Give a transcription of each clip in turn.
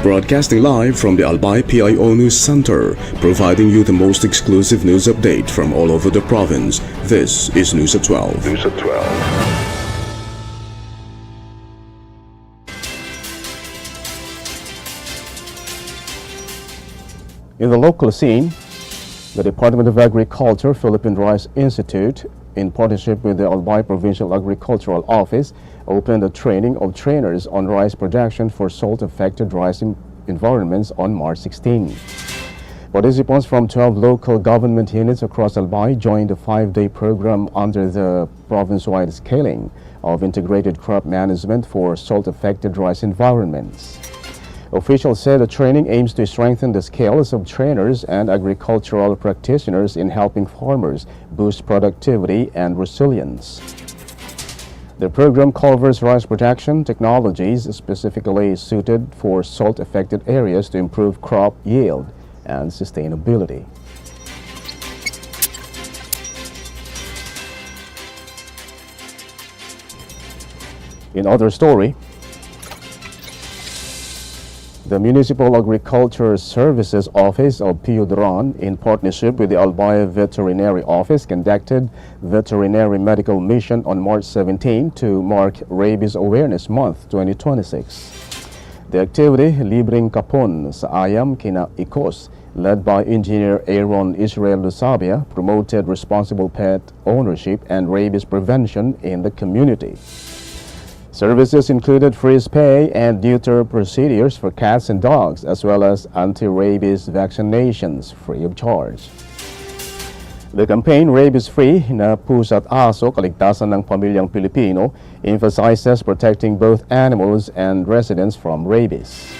Broadcasting live from the Albay PIO News Center, providing you the most exclusive news update from all over the province. This is News at 12. News at 12. In the local scene, the Department of Agriculture Philippine Rice Institute, in partnership with the Albay Provincial Agricultural Office, opened a training of trainers on rice production for salt-affected rice environments on March 16. Participants from 12 local government units across Albay joined a 5-day program under the province-wide scaling of integrated crop management for salt-affected rice environments. Officials said the training aims to strengthen the skills of trainers and agricultural practitioners in helping farmers boost productivity and resilience. The program covers rice production technologies specifically suited for salt-affected areas to improve crop yield and sustainability. In other story, the Municipal Agriculture Services Office of PIO, in partnership with the Albay Veterinary Office, conducted Veterinary Medical Mission on March 17 to mark Rabies Awareness Month 2026. The activity, Libreng Kapon sa Ayam Kina Ikos, led by engineer Aaron Israel Lusabia, promoted responsible pet ownership and rabies prevention in the community. Services included free spay and neuter procedures for cats and dogs, as well as anti-rabies vaccinations free of charge. The campaign, Rabies Free na Pusa at Aso, Kaligtasan ng Pamilyang Pilipino, emphasizes protecting both animals and residents from rabies.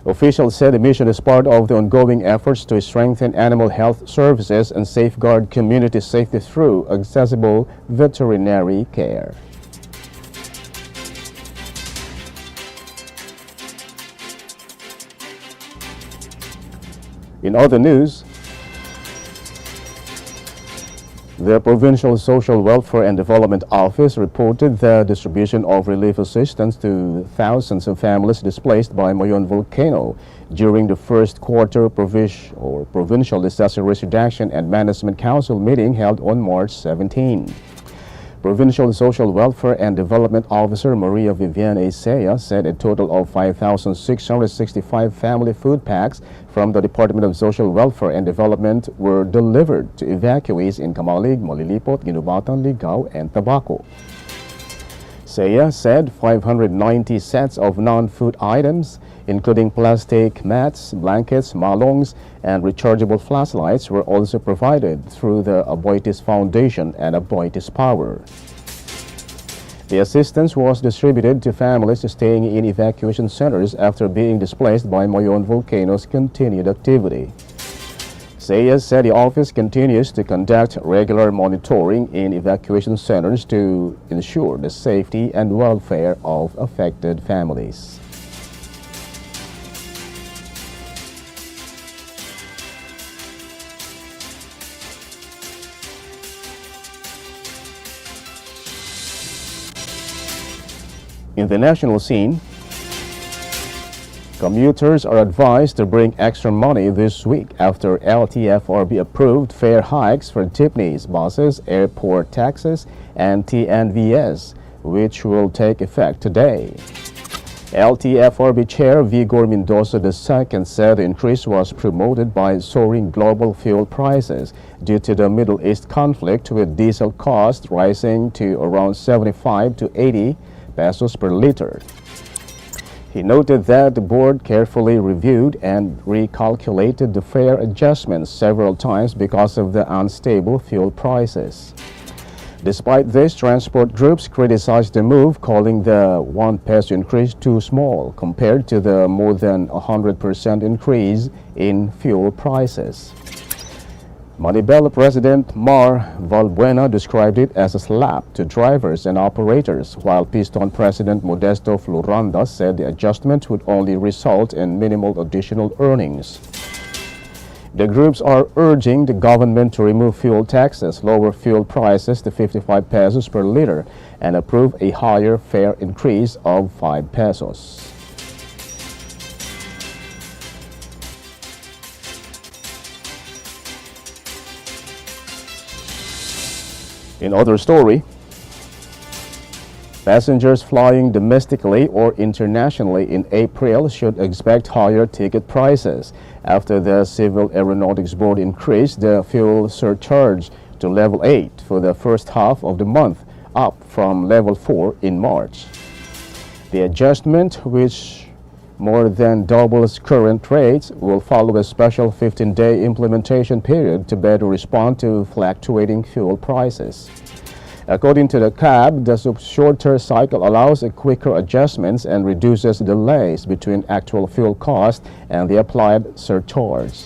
Officials said the mission is part of the ongoing efforts to strengthen animal health services and safeguard community safety through accessible veterinary care. In other news, the Provincial Social Welfare and Development Office reported the distribution of relief assistance to thousands of families displaced by Mayon volcano during the first quarter Provincial Disaster Risk Reduction and Management Council meeting held on March 17. Provincial Social Welfare and Development Officer Maria Vivian Isea said a total of 5,665 family food packs from the Department of Social Welfare and Development were delivered to evacuees in Kamalig, Molilipot, Ginubatan, Ligao, and Tabaco. Isea said 590 sets of non-food items, including plastic mats, blankets, malongs, and rechargeable flashlights, were also provided through the Aboitiz Foundation and Aboitiz Power. The assistance was distributed to families staying in evacuation centers after being displaced by Mayon volcano's continued activity. Isea said the office continues to conduct regular monitoring in evacuation centers to ensure the safety and welfare of affected families. In the national scene, commuters are advised to bring extra money this week after LTFRB approved fare hikes for jeepneys, buses, airport taxes, and TNVS, which will take effect today. LTFRB Chair Vigor Mendoza II said the increase was promoted by soaring global fuel prices due to the Middle East conflict, with diesel costs rising to around 75 to 80 pesos per liter. He noted that the board carefully reviewed and recalculated the fare adjustments several times because of the unstable fuel prices. Despite this, transport groups criticized the move, calling the 1 peso increase too small compared to the more than 100% increase in fuel prices. Manibela President Mar Valbuena described it as a slap to drivers and operators, while Piston President Modesto Floranda said the adjustment would only result in minimal additional earnings. The groups are urging the government to remove fuel taxes, lower fuel prices to 55 pesos per liter, and approve a higher fare increase of 5 pesos. In other story, passengers flying domestically or internationally in April should expect higher ticket prices after the Civil Aeronautics Board increased the fuel surcharge to level 8 for the first half of the month, up from level 4 in March. The adjustment, which more than doubles current rates, will follow a special 15-day implementation period to better respond to fluctuating fuel prices. According to the CAB, the shorter cycle allows a quicker adjustments and reduces delays between actual fuel cost and the applied surcharge.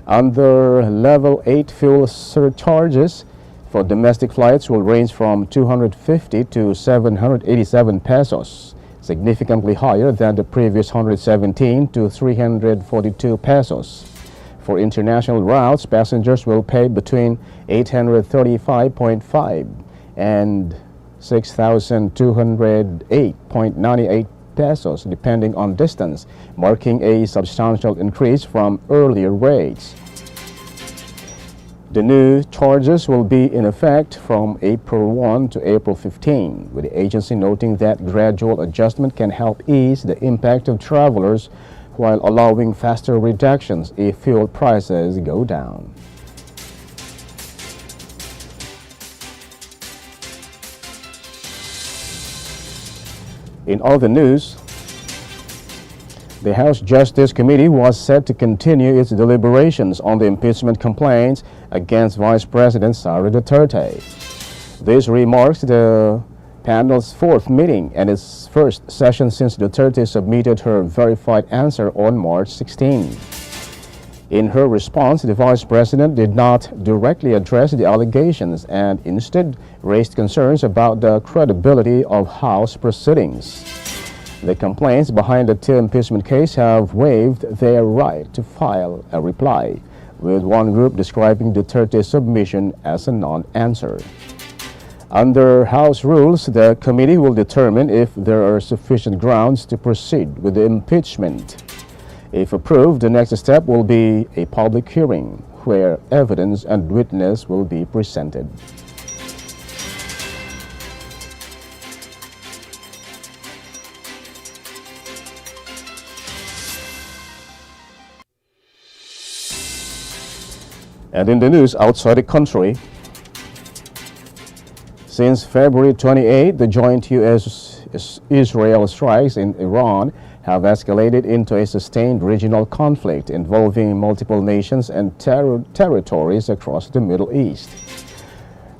Under Level 8 fuel surcharges for domestic flights will range from 250 to 787 pesos, significantly higher than the previous 117 to 342 pesos. For international routes, passengers will pay between 835.5 and 6,208.98 pesos, depending on distance, marking a substantial increase from earlier rates. The new charges will be in effect from April 1 to April 15, with the agency noting that gradual adjustment can help ease the impact of travelers while allowing faster reductions if fuel prices go down. In other news, the House Justice Committee was set to continue its deliberations on the impeachment complaints against Vice President Sara Duterte. This remarks the panel's fourth meeting and its first session since Duterte submitted her verified answer on March 16. In her response, the Vice President did not directly address the allegations and instead raised concerns about the credibility of House proceedings. The complaints behind the two impeachment case have waived their right to file a reply, with one group describing Duterte's submission as a non-answer. Under House rules, the committee will determine if there are sufficient grounds to proceed with the impeachment. If approved, the next step will be a public hearing where evidence and witness will be presented. And in the news outside the country, since February 28, the joint U.S.-Israel strikes in Iran have escalated into a sustained regional conflict involving multiple nations and territories across the Middle East.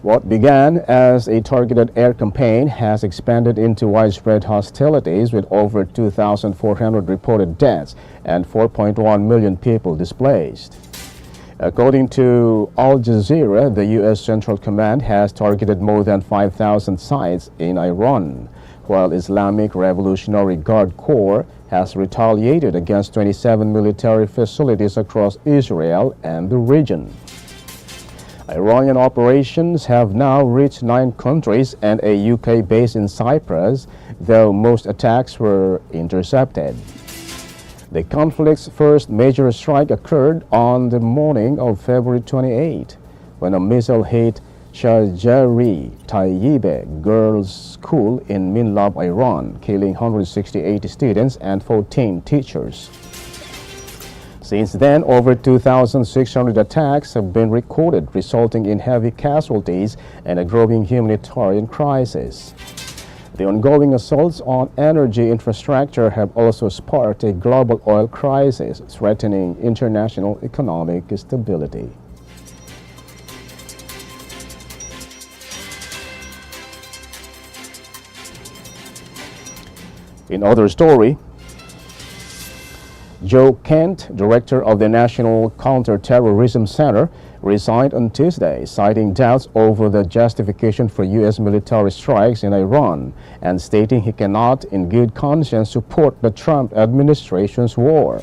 What began as a targeted air campaign has expanded into widespread hostilities with over 2,400 reported deaths and 4.1 million people displaced. According to Al Jazeera, the U.S. Central Command has targeted more than 5,000 sites in Iran, while Islamic Revolutionary Guard Corps has retaliated against 27 military facilities across Israel and the region. Iranian operations have now reached 9 countries and a UK base in Cyprus, though most attacks were intercepted. The conflict's first major strike occurred on the morning of February 28, when a missile hit Shajari Tayyibeh Girls' School in Minlab, Iran, killing 168 students and 14 teachers. Since then, over 2,600 attacks have been recorded, resulting in heavy casualties and a growing humanitarian crisis. The ongoing assaults on energy infrastructure have also sparked a global oil crisis, threatening international economic stability. In other story, Joe Kent, director of the National Counterterrorism Center, resigned on Tuesday, citing doubts over the justification for U.S. military strikes in Iran and stating he cannot, in good conscience, support the Trump administration's war.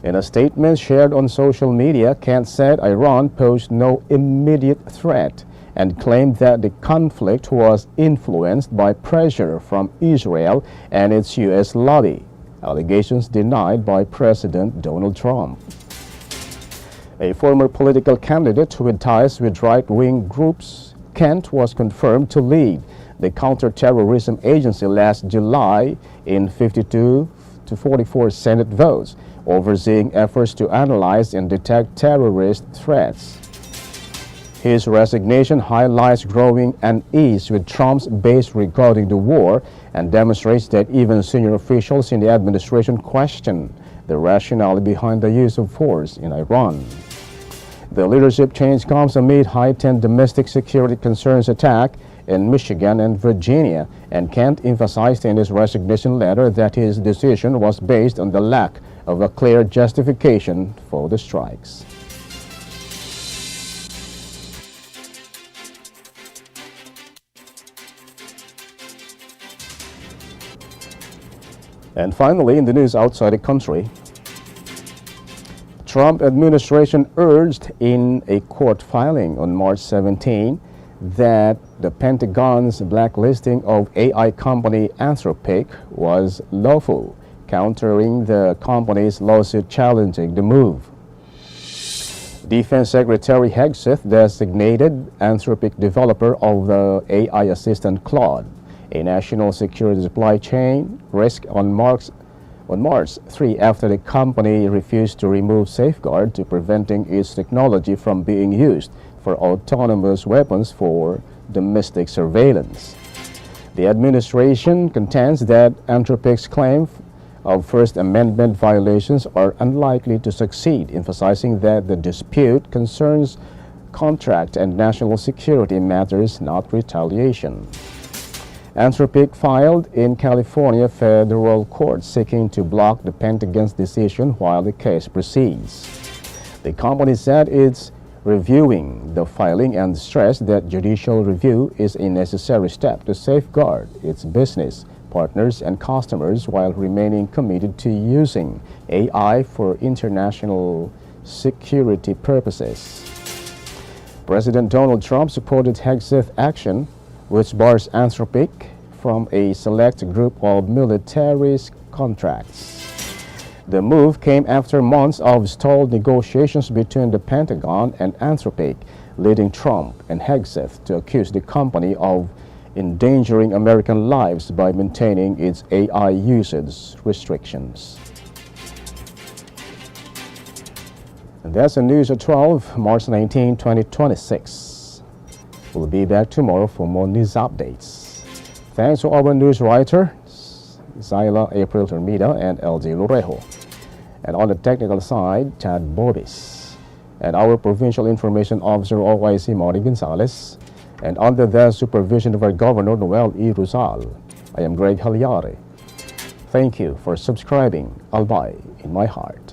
In a statement shared on social media, Kent said Iran posed no immediate threat and claimed that the conflict was influenced by pressure from Israel and its U.S. lobby, allegations denied by President Donald Trump. A former political candidate with ties with right-wing groups, Kent was confirmed to lead the counter-terrorism agency last July in 52 to 44 Senate votes, overseeing efforts to analyze and detect terrorist threats. His resignation highlights growing unease with Trump's base regarding the war and demonstrates that even senior officials in the administration question the rationale behind the use of force in Iran. The leadership change comes amid heightened domestic security concerns attack in Michigan and Virginia, and Kent emphasized in his resignation letter that his decision was based on the lack of a clear justification for the strikes. And finally, in the news outside the country, Trump administration urged in a court filing on March 17 that the Pentagon's blacklisting of AI company Anthropic was lawful, countering the company's lawsuit challenging the move. Defense Secretary Hegseth designated Anthropic developer of the AI assistant Claude a national security supply chain risk on March 3 after the company refused to remove safeguards to preventing its technology from being used for autonomous weapons for domestic surveillance. The administration contends that Anthropic's claim of First Amendment violations are unlikely to succeed, emphasizing that the dispute concerns contract and national security matters, not retaliation. Anthropic filed in California federal court seeking to block the Pentagon's decision while the case proceeds. The company said it's reviewing the filing and stressed that judicial review is a necessary step to safeguard its business partners and customers while remaining committed to using AI for international security purposes. President Donald Trump supported Hegseth's action, which bars Anthropic from a select group of military contracts. The move came after months of stalled negotiations between the Pentagon and Anthropic, leading Trump and Hegseth to accuse the company of endangering American lives by maintaining its AI usage restrictions. And that's the news at 12, March 19, 2026. We'll be back tomorrow for more news updates. Thanks to our news writers, Zyla April Termida and LJ Lorejo. And on the technical side, Chad Bobis. And our Provincial Information Officer, OIC Mari Gonzalez. And under the supervision of our Governor, Noel E. Rosal, I am Greg Hallare. Thank you for subscribing Albay in my heart.